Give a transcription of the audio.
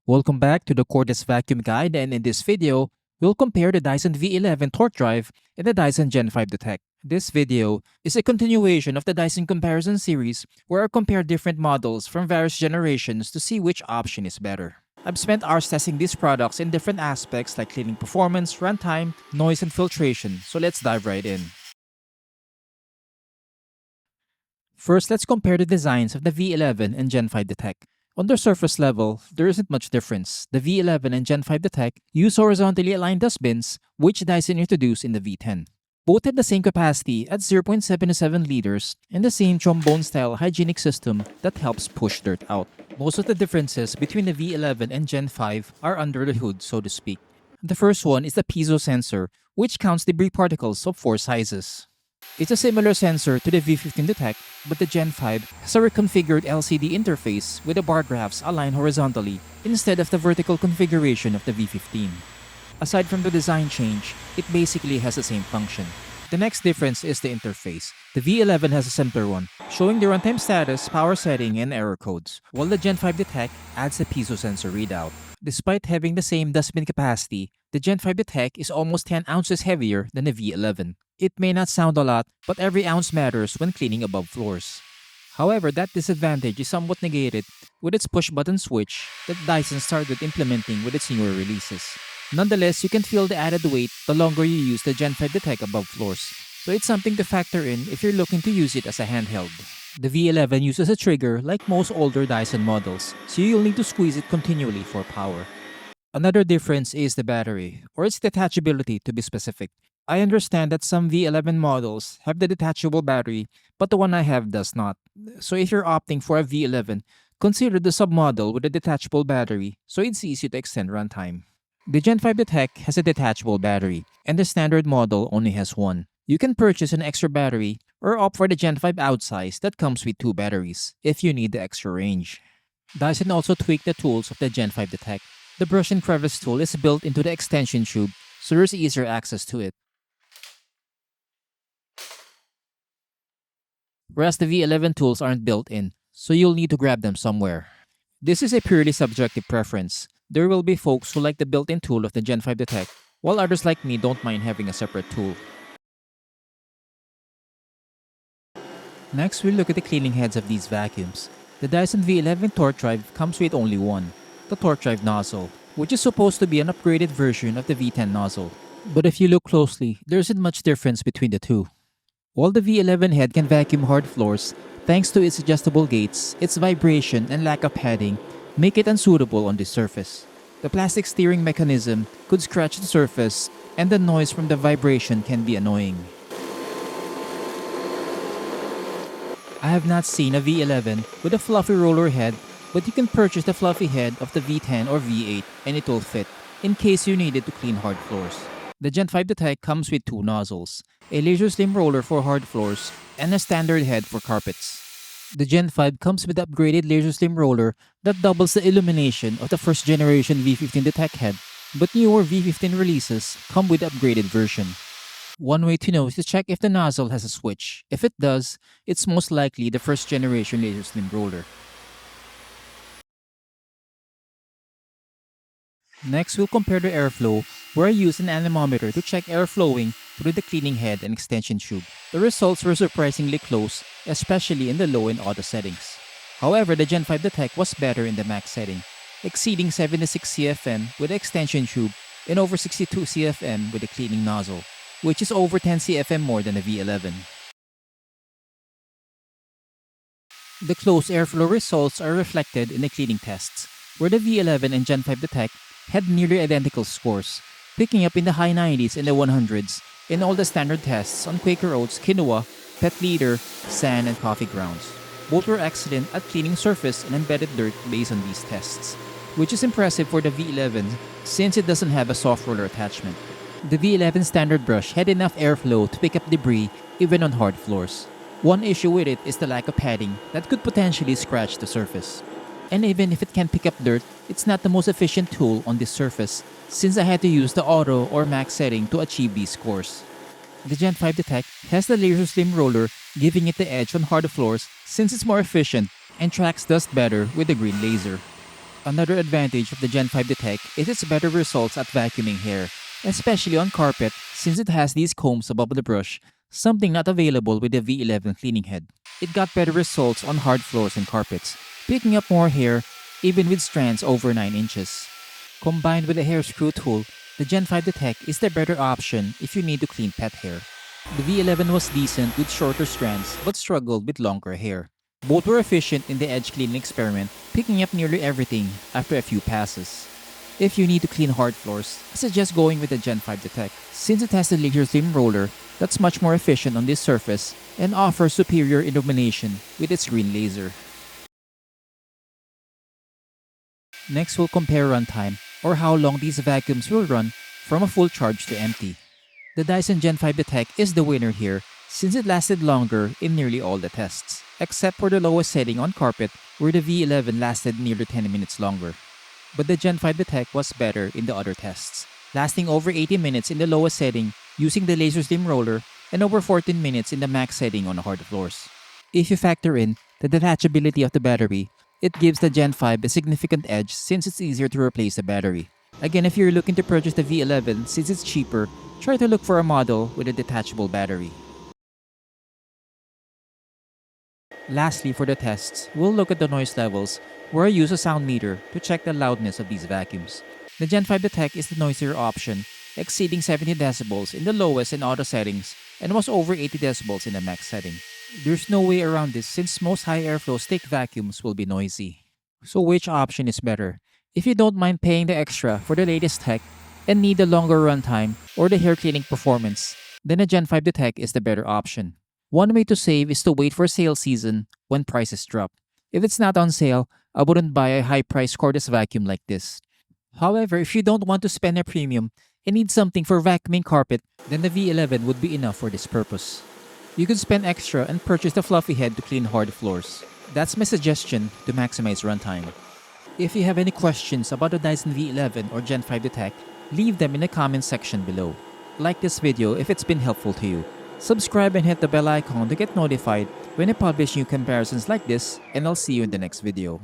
Welcome back to the Cordless Vacuum Guide, and in this video, we'll compare the Dyson V11 torque drive and the Dyson Gen5 Detect. This video is a continuation of the Dyson comparison series where I compare different models from various generations to see which option is better. I've spent hours testing these products in different aspects like cleaning performance, runtime, noise, and filtration, so let's dive right in. First, let's compare the designs of the V11 and Gen5 Detect. On the surface level, there isn't much difference. The V11 and Gen5 Detect use horizontally aligned dustbins, which Dyson introduced in the V10. Both had the same capacity at 0.77 liters and the same trombone-style hygienic system that helps push dirt out. Most of the differences between the V11 and Gen5 are under the hood, so to speak. The first one is the piezo sensor, which counts debris particles of 4 sizes. It's a similar sensor to the V15 Detect, but the Gen5 has a reconfigured LCD interface with the bar graphs aligned horizontally instead of the vertical configuration of the V15. Aside from the design change, it basically has the same function. The next difference is the interface. The V11 has a simpler one, showing the runtime status, power setting, and error codes, while the Gen5 Detect adds a piezo sensor readout. Despite having the same dustbin capacity, the Gen5 Detect is almost 10 ounces heavier than the V11. It may not sound a lot, but every ounce matters when cleaning above floors. However, that disadvantage is somewhat negated with its push-button switch that Dyson started implementing with its newer releases. Nonetheless, you can feel the added weight the longer you use the Gen5 Detect above floors, so it's something to factor in if you're looking to use it as a handheld. The V11 uses a trigger like most older Dyson models, so you'll need to squeeze it continually for power. Another difference is the battery, or its detachability to be specific. I understand that some V11 models have the detachable battery, but the one I have does not. So if you're opting for a V11, consider the submodel with a detachable battery so it's easy to extend runtime. The Gen5 Detect has a detachable battery, and the standard model only has one. You can purchase an extra battery or opt for the Gen5 outsize that comes with 2 batteries if you need the extra range. Dyson also tweaked the tools of the Gen5 Detect. The brush and crevice tool is built into the extension tube, so there's easier access to it. Whereas the V11 tools aren't built in, so you'll need to grab them somewhere. This is a purely subjective preference. There will be folks who like the built-in tool of the Gen5 Detect, while others like me don't mind having a separate tool. Next, we'll look at the cleaning heads of these vacuums. The Dyson V11 torque drive comes with only one, the torque drive nozzle, which is supposed to be an upgraded version of the V10 nozzle. But if you look closely, there isn't much difference between the two. While the V11 head can vacuum hard floors, thanks to its adjustable gates, its vibration and lack of padding make it unsuitable on this surface. The plastic steering mechanism could scratch the surface, and the noise from the vibration can be annoying. I have not seen a V11 with a fluffy roller head, but you can purchase the fluffy head of the V10 or V8 and it will fit, in case you need it to clean hard floors. The Gen5 Detect comes with 2 nozzles, a laser slim roller for hard floors, and a standard head for carpets. The Gen5 comes with the upgraded laser slim roller that doubles the illumination of the first generation V15 Detect head, but newer V15 releases come with the upgraded version. One way to know is to check if the nozzle has a switch. If it does, it's most likely the first generation laser slim roller. Next, we'll compare the airflow, where I used an anemometer to check air flowing through the cleaning head and extension tube. The results were surprisingly close, especially in the low and auto settings. However, the Gen5 Detect was better in the max setting, exceeding 76 CFM with the extension tube and over 62 CFM with the cleaning nozzle, which is over 10 CFM more than the V11. The close airflow results are reflected in the cleaning tests, where the V11 and Gen5 Detect had nearly identical scores, picking up in the high 90s and the 100s in all the standard tests on Quaker Oats, quinoa, pet litter, sand, and coffee grounds. Both were excellent at cleaning surface and embedded dirt based on these tests, which is impressive for the V11 since it doesn't have a soft roller attachment. The V11 standard brush had enough airflow to pick up debris even on hard floors. One issue with it is the lack of padding that could potentially scratch the surface. And even if it can pick up dirt, it's not the most efficient tool on this surface since I had to use the auto or max setting to achieve these scores. The Gen5 Detect has the laser slim roller, giving it the edge on hard floors since it's more efficient and tracks dust better with the green laser. Another advantage of the Gen 5 Detect is its better results at vacuuming hair, especially on carpet since it has these combs above the brush, something not available with the V11 cleaning head. It got better results on hard floors and carpets, picking up more hair even with strands over 9 inches. Combined with the hair screw tool, the Gen 5 Detect is the better option if you need to clean pet hair. The V11 was decent with shorter strands but struggled with longer hair. Both were efficient in the edge cleaning experiment, picking up nearly everything after a few passes. If you need to clean hard floors, I suggest going with the Gen 5 Detect since it has the laser thin roller that's much more efficient on this surface and offers superior illumination with its green laser. Next, we'll compare runtime or how long these vacuums will run from a full charge to empty. The Dyson Gen 5 Detect is the winner here since it lasted longer in nearly all the tests, except for the lowest setting on carpet where the V11 lasted nearly 10 minutes longer. But the Gen 5 Detect was better in the other tests, lasting over 80 minutes in the lowest setting using the laser slim roller and over 14 minutes in the max setting on hard floors. If you factor in the detachability of the battery, it gives the Gen 5 a significant edge since it's easier to replace the battery. Again, if you're looking to purchase the V11 since it's cheaper, try to look for a model with a detachable battery. Lastly, for the tests, we'll look at the noise levels where I use a sound meter to check the loudness of these vacuums. The Gen 5 Detect is the noisier option, exceeding 70 decibels in the lowest and auto settings and was over 80 decibels in the max setting. There's no way around this since most high airflow stick vacuums will be noisy. So which option is better? If you don't mind paying the extra for the latest tech and need the longer runtime or the hair cleaning performance, then the Gen 5 Detect is the better option. One way to save is to wait for sale season when prices drop. If it's not on sale, I wouldn't buy a high-priced cordless vacuum like this. However, if you don't want to spend a premium and need something for vacuuming carpet, then the V11 would be enough for this purpose. You could spend extra and purchase the fluffy head to clean hard floors. That's my suggestion to maximize runtime. If you have any questions about the Dyson V11 or Gen 5 Detect, leave them in the comment section below. Like this video if it's been helpful to you. Subscribe and hit the bell icon to get notified when I publish new comparisons like this, and I'll see you in the next video.